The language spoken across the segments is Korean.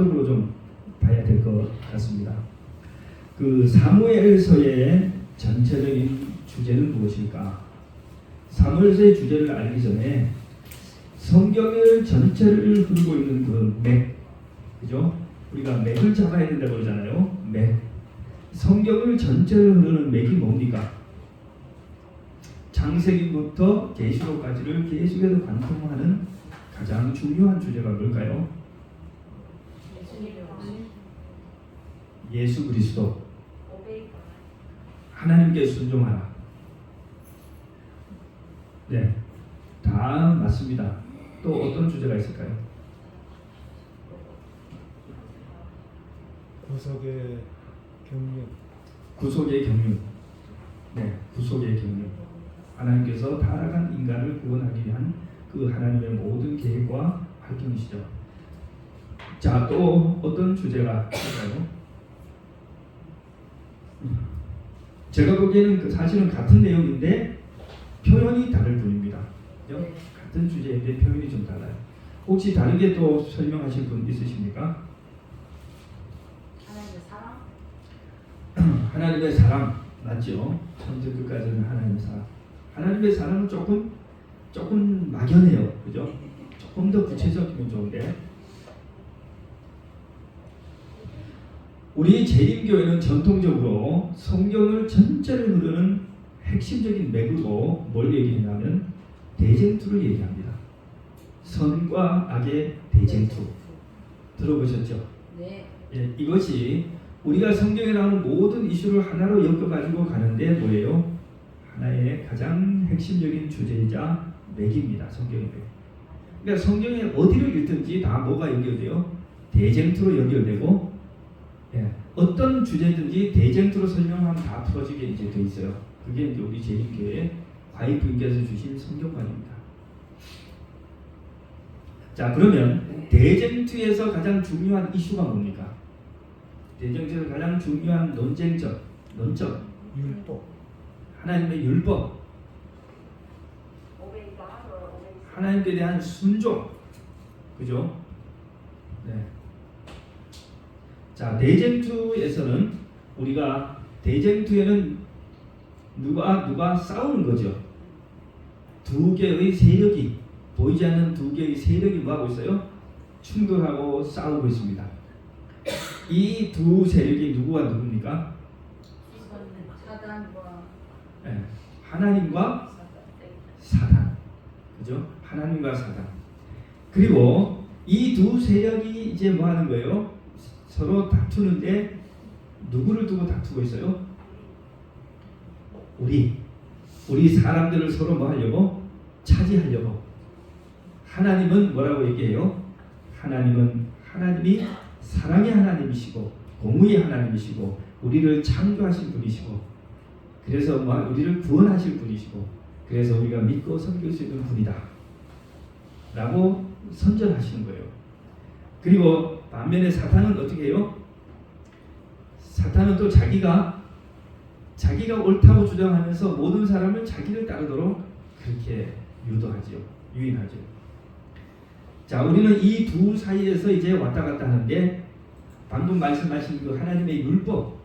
으로 좀 봐야 될 것 같습니다. 그 사무엘서의 전체적인 주제는 무엇일까? 사무엘서의 주제를 알기 전에 성경을 전체를 흐르고 있는 그 맥, 그죠? 우리가 맥을 잡아야 된다고 그러잖아요. 맥. 성경을 전체를 흐르는 맥이 뭡니까? 창세기부터 계시록까지를 계속해서 관통하는 가장 중요한 주제가 뭘까요? 예수 그리스도. 하나님께 순종하라. 네, 다 맞습니다. 또 어떤 주제가 있을까요? 구속의 경륜. 구속의 경륜. 네, 구속의 경륜. 하나님께서 타락한 인간을 구원하기 위한 그 하나님의 모든 계획과 활동이시죠. 자, 또 어떤 주제가 있을까요? 제가 보기에는 사실은 같은 내용인데 표현이 다를 뿐입니다. 그죠? 같은 주제인데 표현이 좀 달라요. 혹시 다르게 또 설명하실 분 있으십니까? 하나님의 사랑? 하나님의 사랑 맞죠? 처음부터 끝까지는 하나님의 사랑. 하나님의 사랑은 조금 막연해요, 그죠? 조금 더 구체적이면 좋은데 우리 재림교회는 전통적으로 성경을 전체를 흐르는 핵심적인 맥으로 뭘 얘기하냐면 대쟁투를 얘기합니다. 선과 악의 대쟁투 들어보셨죠? 네. 예, 이것이 우리가 성경에 나오는 모든 이슈를 하나로 엮어가지고 가는데 뭐예요? 하나의 가장 핵심적인 주제이자 맥입니다. 성경의 맥. 그러니까 성경에 어디를 읽든지 다 뭐가 연결돼요? 대쟁투로 연결되고 예, 어떤 주제든지 대쟁투로 설명하면 다 풀어지게 이제 돼 있어요. 그게 이제 우리 재림교회 과익부님께서 주신 성경관입니다. 자, 그러면 대쟁투에서 가장 중요한 이슈가 뭡니까? 대쟁투에서 가장 중요한 논점 율법. 하나님의 율법, 하나님께 대한 순종, 그죠? 네. 자, 대쟁투에서는 우리가 대쟁투에는 누가 싸우는 거죠. 두 개의 세력이 보이지 않는 두 개의 세력이 뭐 하고 있어요? 충돌하고 싸우고 있습니다. 이 두 세력이 누구와 누굽니까? 사단과 네. 하나님과 사단, 그죠? 하나님과 사단. 그리고 이 두 세력이 이제 뭐 하는 거예요? 서로 다투는데 누구를 두고 다투고 있어요? 우리 사람들을 서로 뭐 하려고? 차지하려고. 하나님은 뭐라고 얘기해요? 하나님이 사랑의 하나님이시고 공의의 하나님이시고 우리를 창조하신 분이시고 그래서 뭐 우리를 구원하실 분이시고 그래서 우리가 믿고 섬길 수 있는 분이다 라고 선전하시는 거예요. 그리고 반면에 사탄은 어떻게 해요? 사탄은 또 자기가 옳다고 주장하면서 모든 사람을 자기를 따르도록 그렇게 유인하죠. 자, 우리는 이 두 사이에서 이제 왔다 갔다 하는데 방금 말씀하신 그 하나님의 율법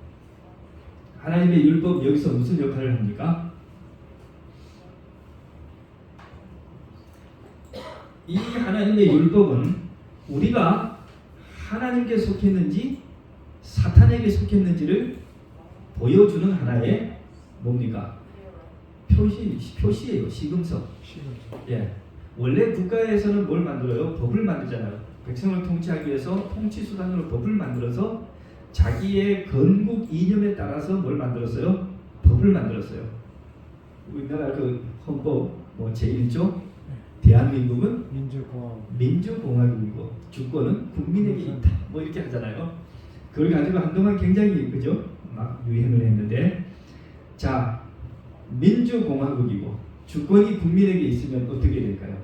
여기서 무슨 역할을 합니까? 이 하나님의 율법은 우리가 하나님께 속했는지 사탄에게 속했는지를 보여주는 하나의 뭡니까? 표시예요. 시금석. 예. 원래 국가에서는 뭘 만들어요? 법을 만들잖아요. 백성을 통치하기 위해서 통치 수단으로 법을 만들어서 자기의 건국 이념에 따라서 뭘 만들었어요? 법을 만들었어요. 우리나라 그 헌법 뭐 제1조 대한민국은 민주공화국이고 주권은 국민에게 있다. 뭐 이렇게 하잖아요. 그걸 가지고 한동안 굉장히 그죠? 막 유행을 했는데 자, 민주공화국이고 주권이 국민에게 있으면 어떻게 될까요?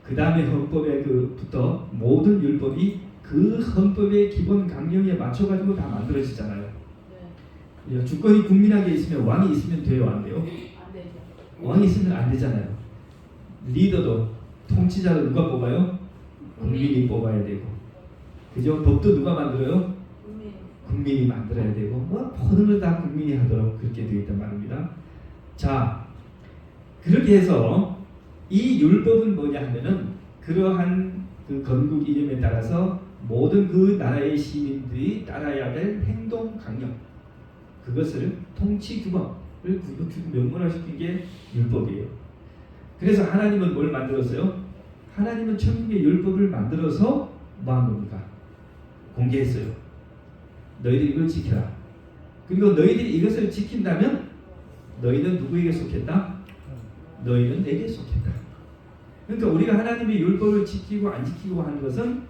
그 다음에 헌법에 부터 모든 율법이 그 헌법의 기본 강령에 맞춰가지고 다 만들어지잖아요. 네. 주권이 국민에게 있으면 왕이 있으면 돼요, 안 돼요? 안 되죠. 왕이 있으면 안 되잖아요. 리더도 통치자도 누가 뽑아요? 국민이 뽑아야 되고 그죠? 법도 누가 만들어요? 국민이 만들어야 되고 뭐 모든 걸 다 국민이 하도록 그렇게 되어 있단 말입니다. 자, 그렇게 해서 이 율법은 뭐냐 하면은 그러한 그 건국 이념에 따라서 모든 그 나라의 시민들이 따라야 될 행동 강령, 그것을 통치 규범을 명문화시킨 게 율법이에요. 그래서 하나님은 뭘 만들었어요? 하나님은 천국의 율법을 만들어서 뭐 한 겁니까? 공개했어요. 너희들이 이걸 지켜라. 그리고 너희들이 이것을 지킨다면 너희는 누구에게 속했다? 너희는 내게 속했다. 그러니까 우리가 하나님의 율법을 지키고 안 지키고 하는 것은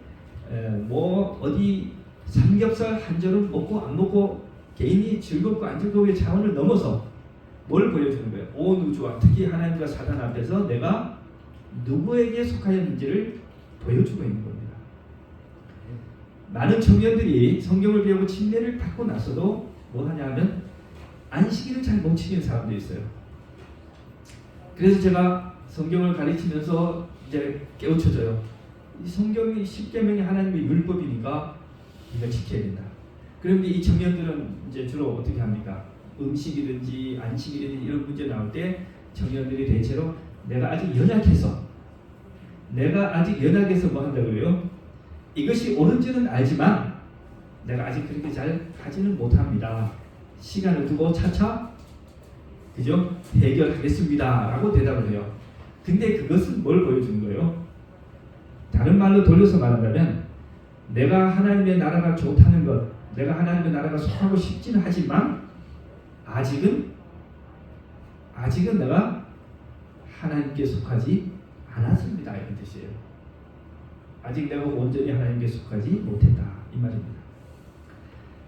뭐 어디 삼겹살 한 절은 먹고 안 먹고 개인이 즐겁고 안 즐거움의 차원을 넘어서 뭘 보여주는 거예요? 온 우주와 특히 하나님과 사단 앞에서 내가 누구에게 속하였는지를 보여주고 있는 겁니다. 많은 청년들이 성경을 배우고 침례를 받고 나서도 뭐 하냐 하면 안식일을 잘 못 지키는 사람도 있어요. 그래서 제가 성경을 가르치면서 이제 깨우쳐져요. 이 성경이 10계명이 하나님의 율법이니까 이걸 지켜야 된다. 그런데 이 청년들은 이제 주로 어떻게 합니까? 음식이든지 안식이든지 이런 문제 나올 때 청년들이 대체로 내가 아직 연약해서 뭐 한다고 그래요? 이것이 옳은지는 알지만 내가 아직 그렇게 잘 하지는 못합니다. 시간을 두고 차차 그죠? 해결하겠습니다 라고 대답을 해요. 근데 그것은 뭘 보여주는 거예요? 다른 말로 돌려서 말한다면 내가 하나님의 나라가 좋다는 것, 내가 하나님의 나라가 속하고 싶지는 하지만 아직은 내가 하나님께 속하지 않았습니다 이런 뜻이에요. 아직 내가 온전히 하나님께 속하지 못했다 이 말입니다.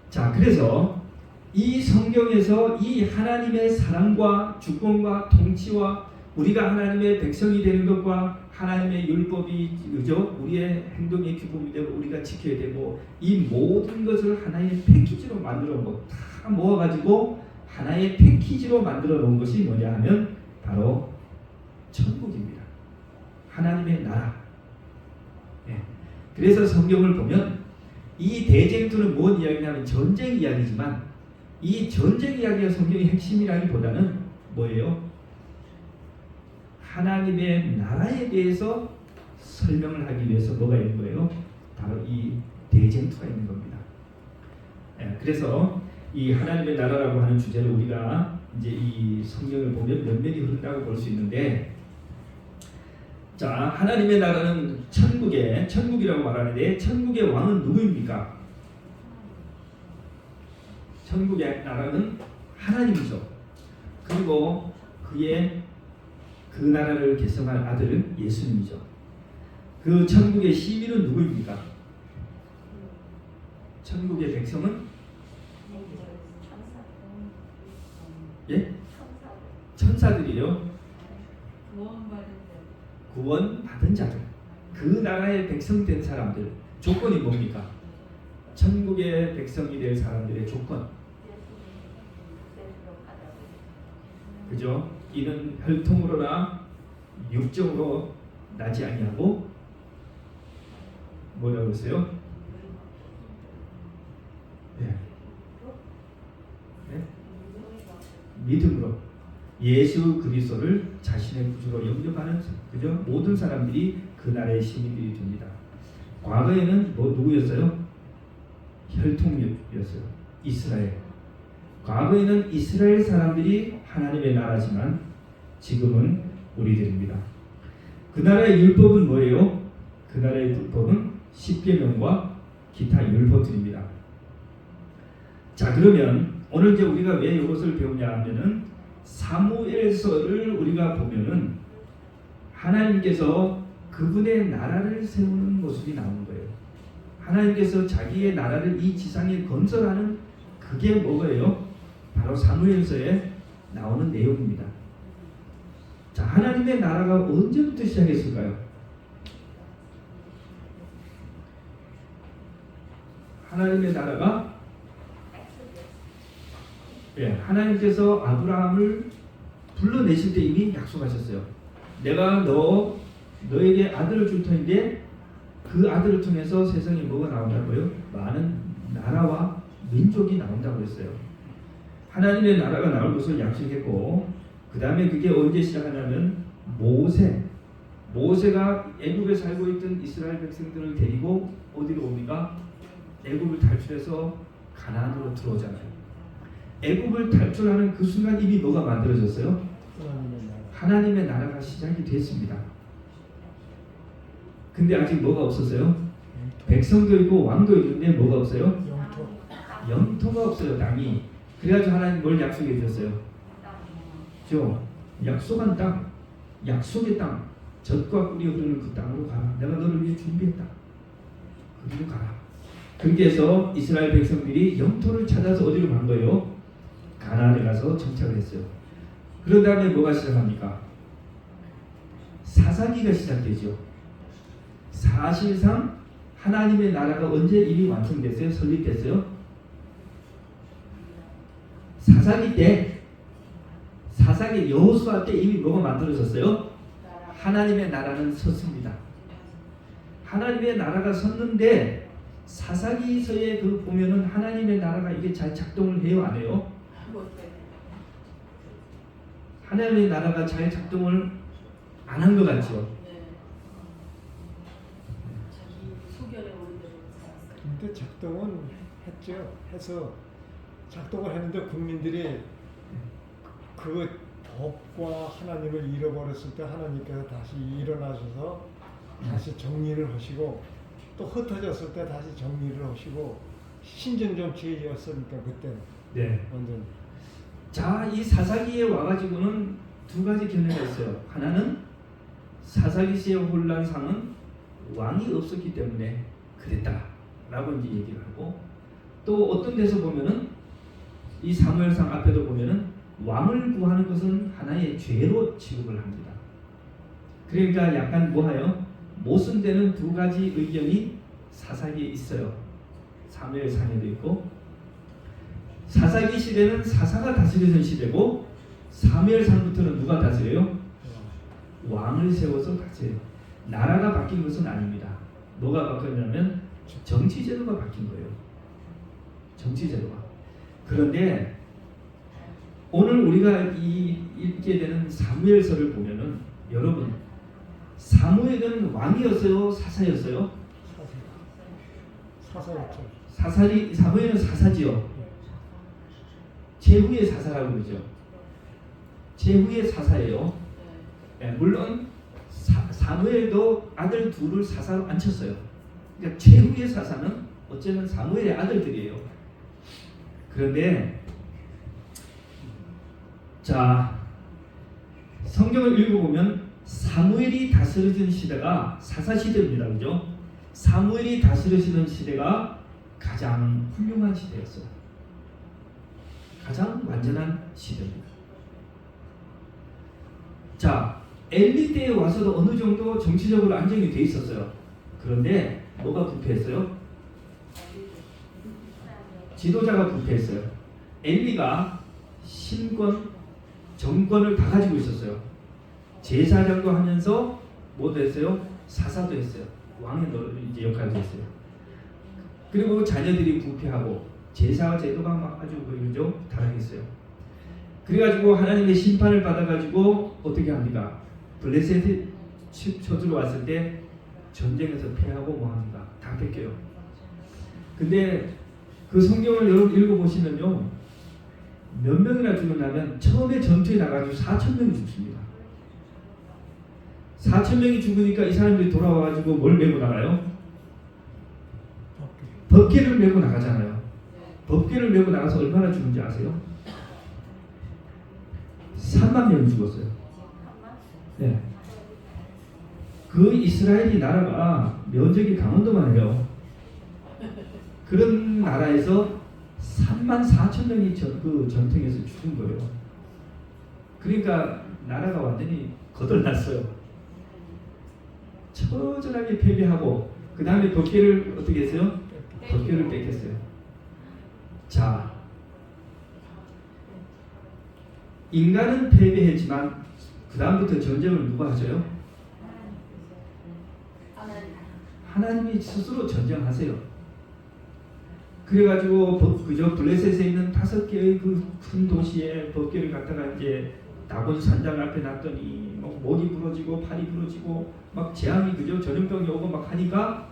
자, 그래서 이 성경에서 이 하나님의 사랑과 주권과 통치와 우리가 하나님의 백성이 되는 것과 하나님의 율법이 그죠? 우리의 행동의 규범이 되고 우리가 지켜야 되고 이 모든 것을 하나의 패키지로 만들어 놓은 것 다 모아가지고 하나의 패키지로 만들어 놓은 것이 뭐냐 하면 바로 천국입니다. 하나님의 나라. 예. 그래서 성경을 보면 이 대쟁투는 뭔 이야기냐면 전쟁 이야기지만 이 전쟁 이야기가 성경의 핵심이라기보다는 뭐예요? 하나님의 나라에 대해서 설명을 하기 위해서 뭐가 있는 거예요? 바로 이 대쟁투가 있는 겁니다. 예, 그래서 이 하나님의 나라라고 하는 주제를 우리가 이제 이 성경을 보면 면면이 흐른다고 볼 수 있는데, 자, 하나님의 나라는 천국이라고 말하는데 천국의 왕은 누구입니까? 천국의 나라는 하나님이죠. 그리고 그 나라를 개성할 아들은 예수님이죠. 그 천국의 시민은 누구입니까? 천국의 백성은 예? 천사들이요. 구원받은 자들. 그 나라의 백성 된 사람들. 조건이 뭡니까? 천국의 백성이 될 사람들의 조건. 그죠? 이는 혈통으로나 육정으로 나지 아니하고 뭐라고 했어요? 네. 네? 믿음으로 예수 그리스도를 자신의 구주로 영접하는 그죠? 모든 사람들이 그 나라의 시민들이 됩니다. 과거에는 누구였어요? 혈통이었어요. 이스라엘. 과거에는 이스라엘 사람들이 하나님의 나라지만 지금은 우리들입니다. 그 나라의 율법은 뭐예요? 그 나라의 율법은 십계명과 기타 율법들입니다. 자, 그러면 오늘 이제 우리가 왜 이것을 배우냐 하면은 사무엘서를 우리가 보면은 하나님께서 그분의 나라를 세우는 모습이 나오는 거예요. 하나님께서 자기의 나라를 이 지상에 건설하는 그게 뭐예요? 바로 사무엘서에 나오는 내용입니다. 자, 하나님의 나라가 언제부터 시작했을까요? 하나님의 나라가 하나님께서 아브라함을 불러내실 때 이미 약속하셨어요. 내가 너에게 아들을 줄 터인데 그 아들을 통해서 세상에 뭐가 나온다고요? 많은 나라와 민족이 나온다고 했어요. 하나님의 나라가 나올 것을 약속했고, 그 다음에 그게 언제 시작하냐면 모세가 애굽에 살고 있던 이스라엘 백성들을 데리고 어디로 옵니까? 애굽을 탈출해서 가나안으로 들어오잖아요. 애굽을 탈출하는 그 순간 이미 뭐가 만들어졌어요? 하나님의 나라. 하나님의 나라가 시작이 됐습니다. 근데 아직 뭐가 없었어요? 백성도 있고 왕도 있는데 뭐가 없어요? 영토. 영토가 없어요. 땅이. 그래가지고 하나님 뭘 약속해 주셨어요? 약속한 땅, 약속의 땅, 젖과 꿀이 흐르는 그 땅으로 가라. 내가 너를 위해 준비했다. 거기로 가라. 그렇게 해서 이스라엘 백성들이 영토를 찾아서 어디로 간 거예요? 가나안에 가서 정착을 했어요. 그런 다음에 뭐가 시작합니까? 사사기가 시작되죠. 사실상 하나님의 나라가 언제 이미 완성됐어요? 설립됐어요? 사사기 여호수아 때 이미 뭐가 만들어졌어요? 하나님의 나라는 섰습니다. 하나님의 나라가 섰는데 사사기서에 그 보면은 하나님의 나라가 이게 잘 작동을 해요, 안 해요? 하나님의 나라가 잘 작동을 안 한 것 같죠. 근데 작동은 했죠. 해서 작동을 했는데 국민들이 그 법과 하나님을 잃어버렸을 때 하나님께서 다시 일어나셔서 다시 정리를 하시고, 또 흩어졌을 때 다시 정리를 하시고, 신정정치였으니까 그때 네. 완전. 자, 이 사사기에 와가지고는 두 가지 견해가 있어요. 하나는 사사기 시의 혼란상은 왕이 없었기 때문에 그랬다라고 이제 얘기를 하고, 또 어떤 데서 보면은 이 사무엘상 앞에도 보면은 왕을 구하는 것은 하나의 죄로 취급을 합니다. 그러니까 약간 뭐하요? 모순되는 두 가지 의견이 사사기에 있어요. 사무엘상에도 있고, 사사기 시대는 사사가 다스리던 시대고, 사무엘상부터는 누가 다스려요? 왕을 세워서 다스려요. 나라가 바뀐 것은 아닙니다. 뭐가 바뀌었냐면 정치제도가 바뀐 거예요. 정치제도가. 그런데 오늘 우리가 읽게 되는 사무엘서를 보면은, 여러분, 사무엘은 왕이었어요? 사사였어요? 사사였죠. 사무엘은 사사지요. 제후의 사사라고 그러죠. 제후의 사사예요. 네, 물론 사무엘도 아들 둘을 사사로 앉혔어요. 그러니까 제후의 사사는 어쩌면 사무엘의 아들들이에요. 그런데 자, 성경을 읽어보면 사무엘이 다스리던 시대가 사사시대입니다. 그죠? 사무엘이 다스리시던 시대가 가장 훌륭한 시대였어요. 가장 완전한 시대입니다. 자, 엘리 때에 와서도 어느 정도 정치적으로 안정이 돼 있었어요. 그런데 뭐가 부패했어요? 지도자가 부패했어요. 엘리가 신권, 정권을 다 가지고 있었어요. 제사장도 하면서 뭐도 했어요? 사사도 했어요. 왕의 이제 역할도 했어요. 그리고 자녀들이 부패하고 제사 제도가 막 아주 그죠 타락했어요. 그래가지고 하나님의 심판을 받아가지고 어떻게 합니까? 블레셋이 쳐들어 왔을 때 전쟁에서 패하고 뭐 합니까? 다 뺏겨요. 근데 그 성경을 여러분 읽어보시면요, 몇 명이나 죽었냐면 처음에 전투에 나가지고 4,000명이 죽습니다. 4,000명이 죽으니까 이 사람들이 돌아와가지고 뭘 메고 나가요? 법궤를 메고 나가잖아요. 법궤를 메고 나가서 얼마나 죽은지 아세요? 3만 명이 죽었어요. 네. 그 이스라엘이 나라가 면적이 강원도만 해요. 그런 나라에서 34,000명이 그 전쟁에서 죽은 거예요. 그러니까 나라가 완전히 거덜났어요. 처절하게 패배하고 그 다음에 법궤를 어떻게 했어요? 법궤를 뺏겼어요. 자, 인간은 패배했지만 그 다음부터 전쟁을 누가 하죠? 하나님이 스스로 전쟁하세요. 그래가지고 그저 블레셋에 있는 5개의 그 큰 도시에 법궤를 갖다가 이제 다곤 산장 앞에 놨더니 막 목이 부러지고 팔이 부러지고 막 재앙이 그저 전염병이 오고 막 하니까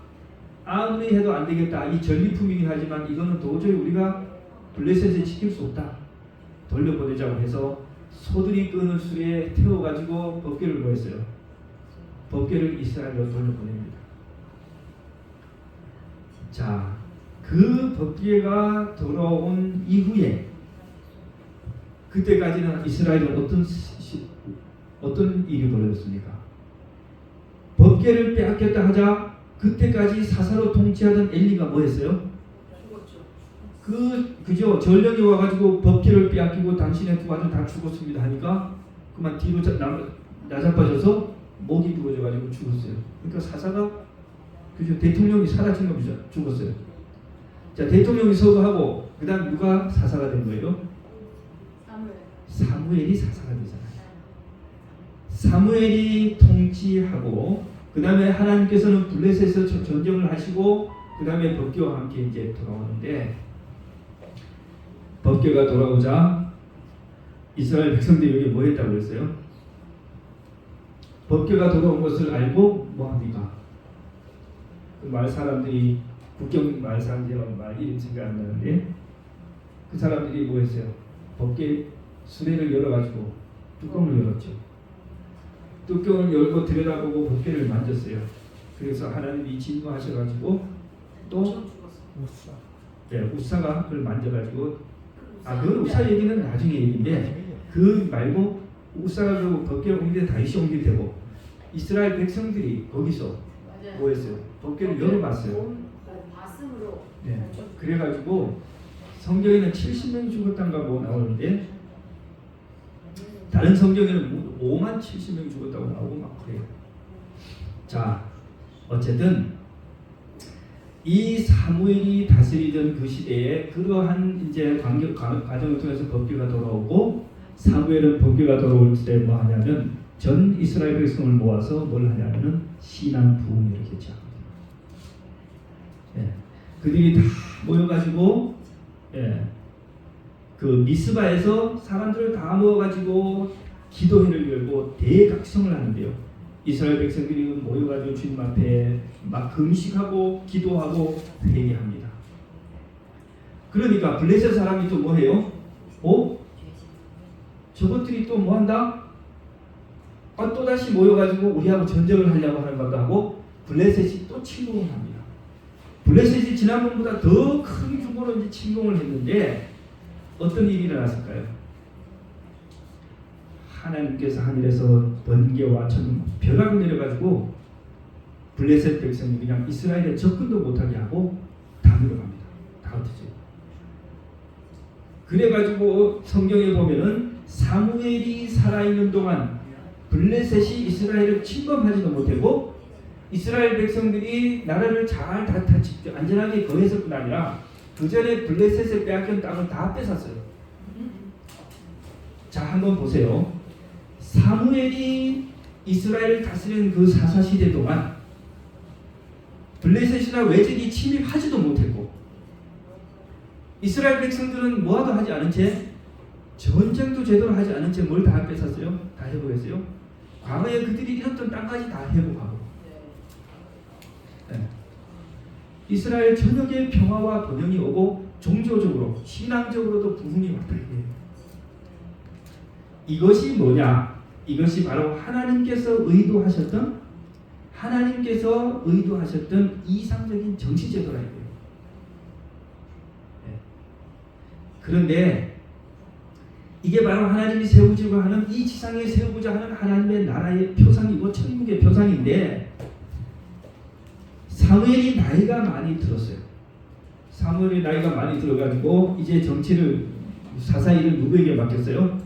아무리 해도 안 되겠다. 이 전리품이긴 하지만 이거는 도저히 우리가 블레셋을 지킬 수 없다. 돌려보내자고 해서 소들이 끄는 수레에 태워가지고 법궤를 모였어요. 법궤를 이스라엘로 돌려보냅니다. 자, 그 법궤가 돌아온 이후에 그때까지는 이스라엘은 어떤 일이 벌어졌습니까? 법궤를 빼앗겼다 하자 그때까지 사사로 통치하던 엘리가 뭐 했어요? 그죠? 전령이 와가지고 법궤를 빼앗기고 당신의 두 아들 다 죽었습니다 하니까 그만 뒤로 나자빠져서 목이 부러져가지고 죽었어요. 그러니까 사사가 그죠? 대통령이 사라진 겁니다. 죽었어요. 자, 대통령이 서거하고 그 다음 누가 사사가 된 거예요? 사무엘이 사사가 되잖아요. 사무엘이 통치하고 그 다음에 하나님께서는 블레셋에서 전쟁을 하시고 그 다음에 법궤와 함께 이제 돌아오는데 법궤가 돌아오자 이스라엘 백성들이 여기 뭐 했다고 그랬어요? 법궤가 돌아온 것을 알고 뭐 합니까? 그 마을 사람들이 국경 마을 사람들이라는 말 이름 생각 안 나는데 그 사람들이 뭐 했어요? 법궤 수레를 열어가지고 뚜껑을 열었죠. 뚜껑을 열고 들여다보고 법궤를 만졌어요. 그래서 하나님이 진노하셔가지고 또 우사. 네, 우사가 그걸 만져가지고 그건 우사 얘기는 나중에 얘기인데 그 말고 우사가 그 법궤를 옮기되 다윗이 옮기되고 이스라엘 백성들이 거기서 뭐 했어요? 법궤를 열어봤어요. 네, 그래가지고 성경에는 70명이 죽었단가 뭐 나오는데 다른 성경에는 5만 70명이 죽었다고 나오고 막 그래요. 자, 어쨌든 이 사무엘이 다스리던 그 시대에 그러한 이제 과정을 통해서 법궤가 돌아오고 사무엘은 법궤가 돌아올 때 뭐 하냐면 전 이스라엘 백성을 모아서 뭘 하냐면은 신앙 부흥을 개최합니다. 예, 그들이 다 모여가지고 그 미스바에서 사람들을 다 모아가지고 기도회를 열고 대각성을 하는데요. 이스라엘 백성들이 모여가지고 주님 앞에 막 금식하고 기도하고 회개합니다. 그러니까 블레셋 사람이 또 뭐해요? 저것들이 또 뭐한다? 또다시 모여가지고 우리하고 전쟁을 하려고 하는 것도 하고 블레셋이 또 침공을 합니다. 블레셋이 지난번보다 더 큰 규모로 이제 침공을 했는데 어떤 일이 일어났을까요? 하나님께서 하늘에서 번개와 벼락을 내려가지고 블레셋 백성이 그냥 이스라엘에 접근도 못하게 하고 다 들어갑니다. 다 흩어져요. 그래가지고 성경에 보면은 사무엘이 살아있는 동안 블레셋이 이스라엘을 침범하지도 못하고 이스라엘 백성들이 나라를 잘 안전하게 거했을 뿐 아니라 그 전에 블레셋에 빼앗긴 땅을 다 뺏었어요. 자, 한번 보세요. 사무엘이 이스라엘을 다스리는 그 사사시대 동안 블레셋이나 외적이 침입하지도 못했고 이스라엘 백성들은 뭐하도 하지 않은 채 전쟁도 제대로 하지 않은 채 뭘 다 뺏었어요? 다 회복했어요? 과거에 그들이 잃었던 땅까지 다 회복하고 이스라엘 전역에 평화와 번영이 오고 종교적으로 신앙적으로도 부흥이 왔다. 이것이 뭐냐? 이것이 바로 하나님께서 의도하셨던 이상적인 정치제도라 이거예요. 그런데 이게 바로 하나님이 세우자고 하는 이 지상에 세우고자 하는 하나님의 나라의 표상이고 천국의 표상인데 사무엘이 나이가 많이 들었어요. 사무엘이 나이가 많이 들어가지고 이제 정치를 사사일을 누구에게 맡겼어요?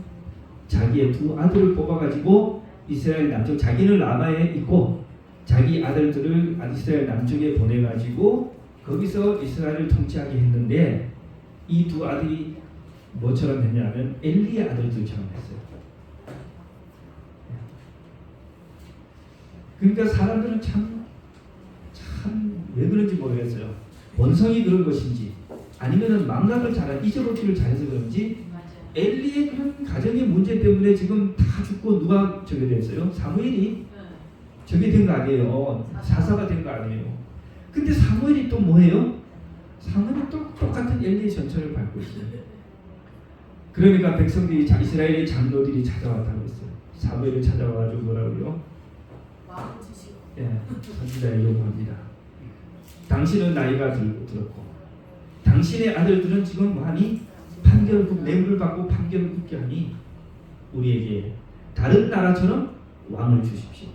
자기의 두 아들을 뽑아가지고 이스라엘 남쪽 자기는 라마에 있고 자기 아들들을 이스라엘 남쪽에 보내가지고 거기서 이스라엘을 통치하게 했는데 이 두 아들이 뭐처럼 했냐면 엘리의 아들들처럼 했어요. 그러니까 사람들은 참 왜 그런지 모르겠어요. 본성이 그런 것인지 아니면은 망각을 잘 잊어먹기를 잘해서 그런지 엘리의 그런 가정의 문제 때문에 지금 다 죽고 누가 저게 됐어요? 사무엘이 저게 된 거 아니에요. 사사가 된 거 아니에요. 근데 사무엘이 또 뭐예요? 사무엘이 또 똑같은 엘리의 전철을 밟고 있어요. 그러니까 백성들이 이스라엘의 장로들이 찾아왔다고 했어요. 사무엘을 찾아와가지고 뭐라고요? 예, 선지자에 요구합니다. 당신은 나이가 들었고 당신의 아들들은 지금 뭐하니? 뇌물을 받고 판결을 굽게 하니 우리에게 다른 나라처럼 왕을 주십시오.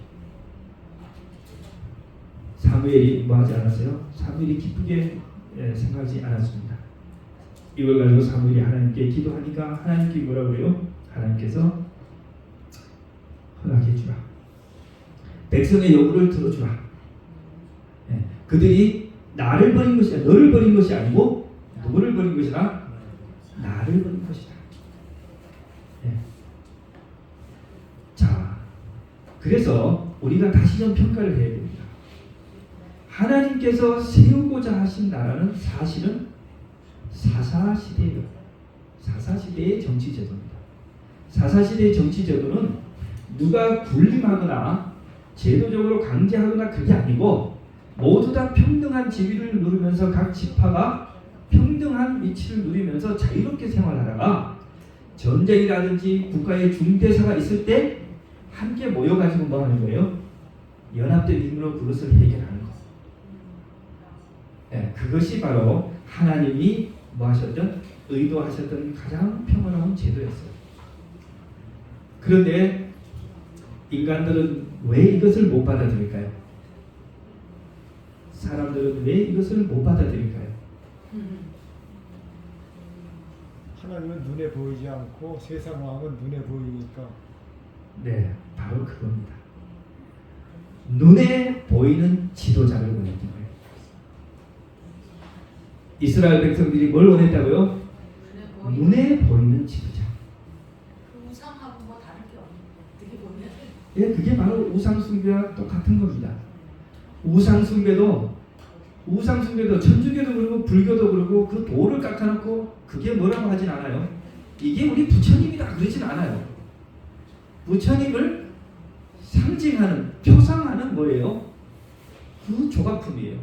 사무엘이 뭐하지 않았어요? 사무엘이 기쁘게 생각하지 않았습니다. 이걸 가지고 사무엘이 하나님께 기도하니까 하나님께 뭐라고 그래요? 하나님께서 허락해 주라. 백성의 요구를 들어주라. 그들이 나를 버린 것이 아니라 너를 버린 것이 아니고 누구를 버린 것이라? 나를 버린 것이다. 자, 그래서 우리가 다시 좀 평가를 해야 됩니다. 하나님께서 세우고자 하신 나라는 사실은 사사시대예요. 사사시대의 정치제도입니다. 사사시대의 정치제도는 누가 군림하거나 제도적으로 강제하거나 그게 아니고 모두 다 평등한 지위를 누리면서 각 지파가 평등한 위치를 누리면서 자유롭게 생활하다가 전쟁이라든지 국가의 중대사가 있을 때 함께 모여가지고 뭐 하는 거예요? 연합된 힘으로 그것을 해결하는 것. 그것이 바로 하나님이 뭐 하셨던? 의도하셨던 가장 평화로운 제도였어요. 그런데 인간들은 왜 이것을 못 받아들일까요? 사람들은 왜 이것을 못 받아들일까요? 하나님은 눈에 보이지 않고 세상 왕은 눈에 보이니까. 네, 바로 그겁니다. 눈에 보이는 지도자를 원했던 거예요. 이스라엘 백성들이 뭘 원했다고요? 눈에 보이는 지도자. 우상하고 뭐 다른 게 어떻게 보면? 예, 그게 바로 우상 숭배와 똑같은 겁니다. 우상 숭배도 천주교도 그러고 불교도 그러고 그 돌을 깎아놓고 그게 뭐라고 하진 않아요. 이게 우리 부처님이다 그러진 않아요. 부처님을 상징하는 표상하는 뭐예요? 그 조각품이에요.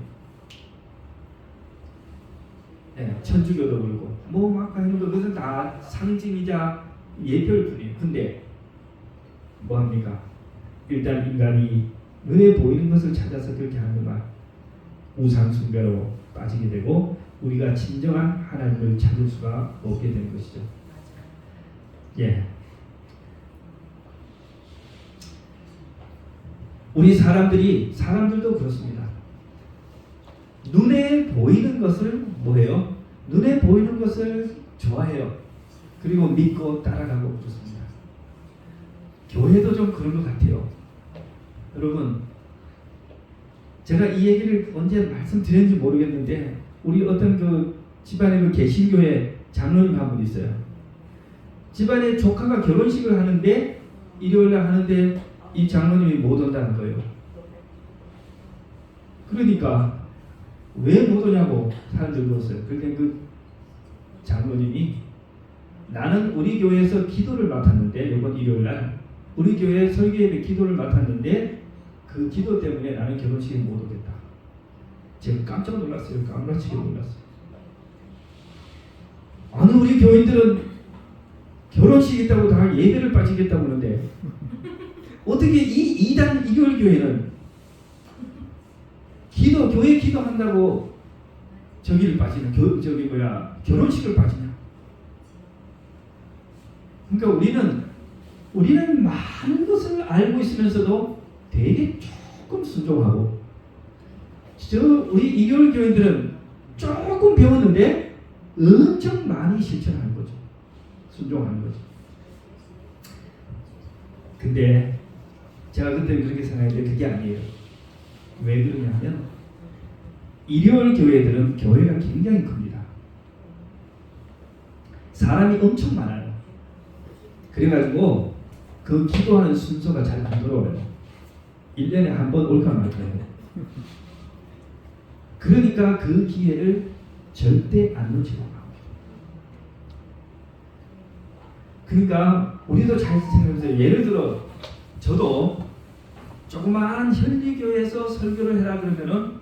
네, 천주교도 그러고 뭐 막 하는 것은 다 상징이자 예표일 뿐이에요. 근데 뭐 합니까? 일단 인간이 눈에 보이는 것을 찾아서 그렇게 하는 말 우상 숭배로 빠지게 되고 우리가 진정한 하나님을 찾을 수가 없게 된 것이죠. 예. 우리 사람들도 그렇습니다. 눈에 보이는 것을 뭐해요? 눈에 보이는 것을 좋아해요. 그리고 믿고 따라가고 그렇습니다. 교회도 좀 그런 것 같아요. 여러분, 제가 이 얘기를 언제 말씀드렸는지 모르겠는데 우리 어떤 그 집안에 그 개신교회 장로님 한 분 있어요. 집안에 조카가 결혼식을 하는데 일요일날 하는데 이 장로님이 못 온다는 거예요. 그러니까 왜 못 오냐고 사람들 물었어요. 그런데 그 장로님이 나는 우리 교회에서 기도를 맡았는데 이번 일요일날 우리 교회 설교예배 기도를 맡았는데 그 기도 때문에 나는 결혼식에 못 오겠다. 제가 깜짝 놀랐어요. 깜짝이게 놀랐어요. 아니 우리 교인들은 결혼식 있다고 다 예배를 빠지겠다고 하는데 어떻게 이 이단 이교회 교회는 교회 기도한다고 저기를 빠지냐? 결혼식을 빠지냐? 그러니까 우리는 많은 것을 알고 있으면서도 되게 조금 순종하고 우리 이교회 교인들은 조금 배웠는데 엄청 많이 실천하는 거죠. 순종하는 거죠. 근데 제가 그때 그렇게 생각했는데 그게 아니에요. 왜 그러냐면 일요일 교회들은 교회가 굉장히 큽니다. 사람이 엄청 많아요. 그래가지고 그 기도하는 순서가 잘 안 돌아와요. 1년에 한 번 올까 말까요. 그러니까 그 기회를 절대 안 놓치고 갑니다. 그러니까 우리도 잘 생각해보세요. 예를 들어 저도 조그마한 현리교회에서 설교를 해라 그러면은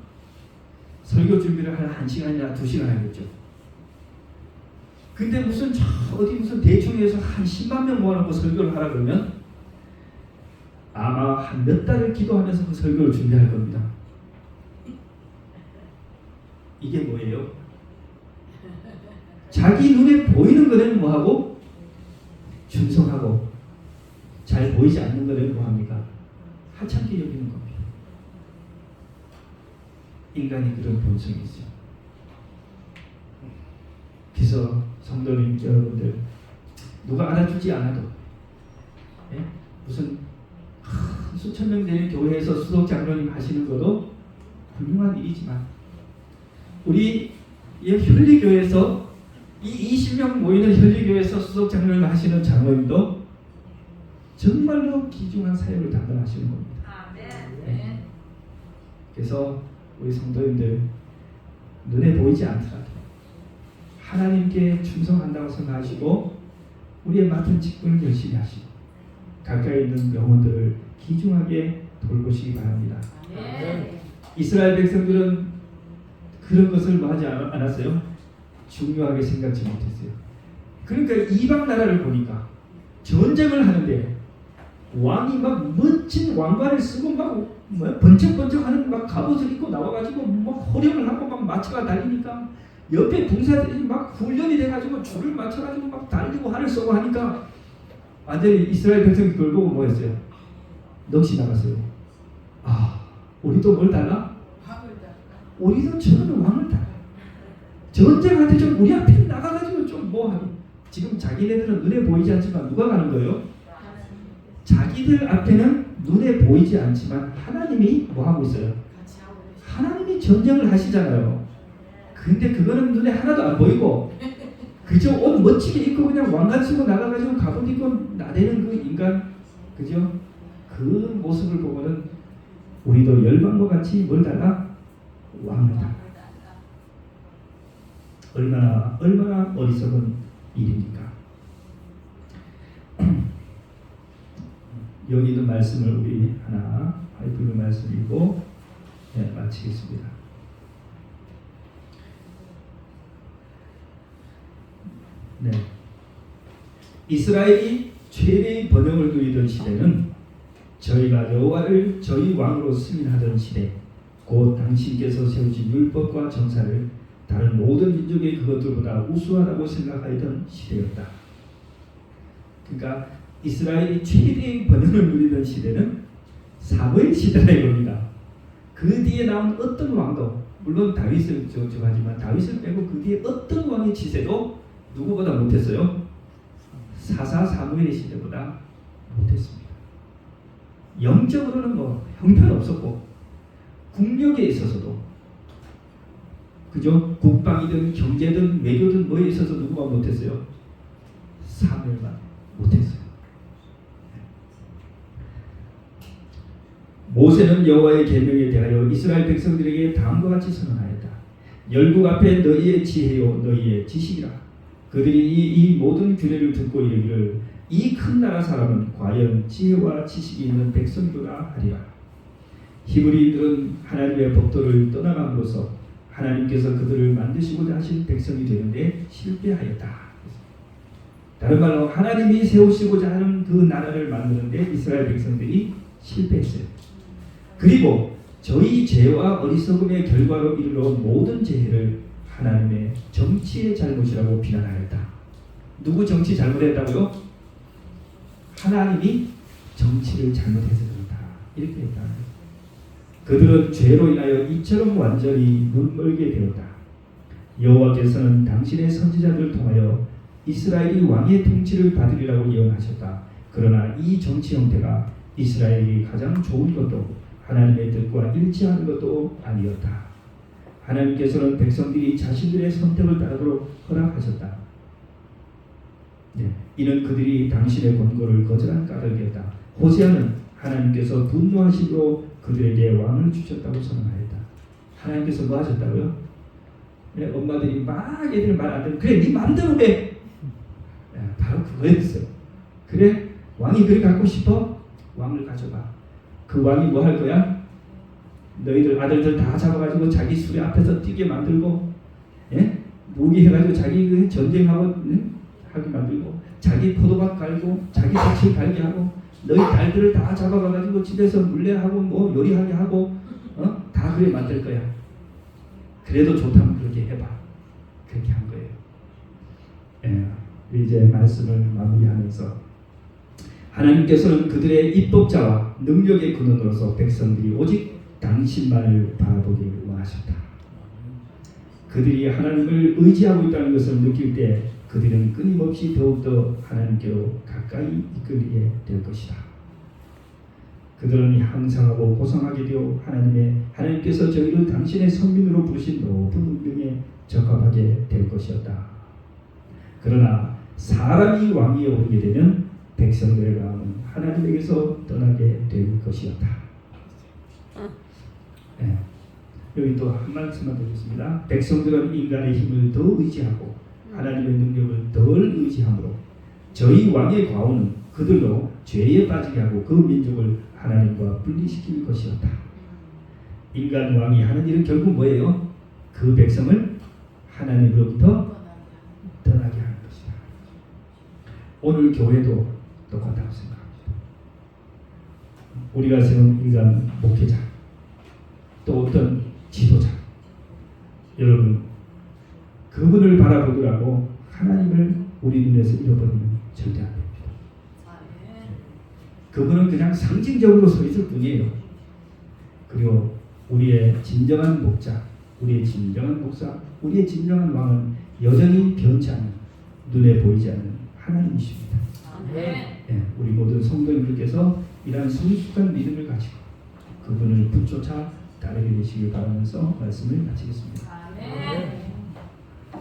설교 준비를 한 1시간이나 2시간 하겠죠. 근데 무슨 어디 무슨 대충해서 한 10만 명 모아놓고 설교를 하라 그러면 아마 한 몇 달을 기도하면서 그 설교를 준비할 겁니다. 이게 뭐예요? 자기 눈에 보이는 거는 뭐하고 준성하고 잘 보이지 않는 거는 뭐합니까? 하찮게 여기는 겁니다. 인간이 그런 본성이 있어요. 그래서 성도님 여러분들 누가 알아주지 않아도 무슨 수천 명 되는 교회에서 수석 장로님 하시는 것도 훌륭한 일이지만 우리 이 현리교회에서 이 20명 모이는 현리교회에서 수석 장로님 하시는 장로님도 정말로 귀중한 사역을 담당하시는 겁니다. 네. 그래서 우리 성도님들 눈에 보이지 않더라도 하나님께 충성한다고 생각하시고 우리의 맡은 직분을 열심히 하시고 가까이 있는 영혼들을 귀중하게 돌보시기 바랍니다. 이스라엘 백성들은 그런 것을 뭐 하지 않았어요? 중요하게 생각지 못했어요. 그러니까 이방 나라를 보니까 전쟁을 하는데 왕이 막 멋진 왕관을 쓰고 막 번쩍번쩍하는 막 갑옷을 입고 나와가지고 막 호령을 하고 막 마차가 달리니까 옆에 군사들이 막 훈련이 돼가지고 줄을 맞춰가지고 막 달리고 활을 쏘고 하니까 완전히 이스라엘 백성이 그걸 보고 뭐 했어요? 넋이 나갔어요. 아, 우리도 뭘 달라? 우리도 저런 왕을 달라. 전쟁할 때 좀 우리 앞에 나가가지고 좀 뭐 하니? 지금 자기네들은 눈에 보이지 않지만 누가 가는 거예요? 자기들 앞에는 눈에 보이지 않지만 하나님이 뭐 하고 있어요? 하나님이 전쟁을 하시잖아요. 근데 그거는 눈에 하나도 안 보이고 그저 옷 멋지게 입고 그냥 왕관 쓰고 나가가지고 갑옷 입고 나대는 그 인간, 그죠? 그 모습을 보고는 우리도 열방과 같이 뭘 달라? 왕을 달라. 얼마나 어리석은 일입니까? 여기 있는 말씀을 우리 하나 하이프의 말씀 읽고 마치겠습니다. 네. 이스라엘이 최대의 번영을 누리던 시대는 저희가 여호와를 저희 왕으로 승인하던 시대, 곧 당신께서 세우신 율법과 정사를 다른 모든 민족의 그것들보다 우수하다고 생각하던 시대였다. 그러니까 이스라엘이 최대의 번영을 누리던 시대는 사무엘 시대라 이겁니다. 그 뒤에 나온 어떤 왕도, 물론 다윗을 하지만 다윗을 빼고 그 뒤에 어떤 왕의 지세도 누구보다 못했어요? 사사 사무엘의 시대보다 못했습니다. 영적으로는 뭐 형편없었고 국력에 있어서도, 그죠? 국방이든 경제든 외교든 뭐에 있어서 누구가 못했어요? 사무엘만 못했어요. 모세는 여호와의 계명에 대하여 이스라엘 백성들에게 다음과 같이 선언하였다. 열국 앞에 너희의 지혜요 너희의 지식이라. 그들이 이 모든 규례를 듣고 이르기를 이 큰 나라 사람은 과연 지혜와 지식이 있는 백성이로다 하리라. 히브리인들은 하나님의 법도를 떠나감으로써 하나님께서 그들을 만드시고자 하신 백성이 되는데 실패하였다. 다른 말로 하나님이 세우시고자 하는 그 나라를 만드는데 이스라엘 백성들이 실패했어요. 그리고 저희 죄와 어리석음의 결과로 이르러온 모든 재해를 하나님의 정치의 잘못이라고 비난하였다. 누구 정치 잘못했다고요? 하나님이 정치를 잘못해서 그렇다. 이렇게 했다. 그들은 죄로 인하여 이처럼 완전히 눈멀게 되었다. 여호와께서는 당신의 선지자들을 통하여 이스라엘이 왕의 통치를 받으리라고 예언하셨다. 그러나 이 정치 형태가 이스라엘이 가장 좋은 것도 하나님의 뜻과 일치하는 것도 아니었다. 하나님께서는 백성들이 자신들의 선택을 따르도록 허락하셨다. 이는 그들이 당신의 권고를 거절한 까닭이었다. 호세아는 하나님께서 분노하심으로 그들에게 왕을 주셨다고 선언하였다. 하나님께서 뭐 하셨다고요? 네, 엄마들이 막 애들 말 안 듣고 그래 네 마음대로 해. 바로 그거였어요. 그래 왕이 그래 갖고 싶어? 왕을 가져가. 그 왕이 뭐 할 거야? 너희들 아들들 다 잡아가지고 자기 수레 앞에서 뛰게 만들고, 예? 무기 해가지고 자기 그 전쟁하고 하게 만들고, 자기 포도밭 갈고, 자기 색칠 갈게 하고, 너희 딸들을 다 잡아가가지고 집에서 물레하고 뭐 요리하게 하고, 다 그래 만들 거야. 그래도 좋다면 그렇게 해봐. 그렇게 한 거예요. 예, 이제 말씀을 마무리하면서 하나님께서는 그들의 입법자와 능력의 근원으로서 백성들이 오직 당신만을 바라보기를 원하셨다. 그들이 하나님을 의지하고 있다는 것을 느낄 때 그들은 끊임없이 더욱더 하나님께로 가까이 이끌리게 될 것이다. 그들은 항상하고 고상하게 되어 하나님께서 저희를 당신의 선민으로 부르신 높은 운명에 적합하게 될 것이었다. 그러나 사람이 왕위에 오르게 되면 백성들의 마음은 하나님에게서 떠나게 될 것이었다. 네. 여기 또 한 말씀만 드리겠습니다. 백성들은 인간의 힘을 더 의지하고 하나님의 능력을 덜 의지하므로 저희 왕의 과오는 그들로 죄에 빠지게 하고 그 민족을 하나님과 분리시킬 것이었다. 인간 왕이 하는 일은 결국 뭐예요? 그 백성을 하나님으로부터 떠나게 하는 것이다. 오늘 교회도 똑같다고 생각합니다. 우리가 세운 인간 목회자, 또 어떤 지도자, 여러분 그분을 바라보더라도 하나님을 우리 눈에서 잃어버리면 절대 안 됩니다. 그분은 그냥 상징적으로 서 있을 뿐이에요. 그리고 우리의 진정한 목자, 우리의 진정한 목사, 우리의 진정한 왕은 여전히 변치 않는, 눈에 보이지 않는 하나님이십니다. 네, 우리 모든 성도님들께서 이러한 성숙한 믿음을 가지고 그분을 붙조차 따르게 되시길 바라면서 말씀을 마치겠습니다. 아멘.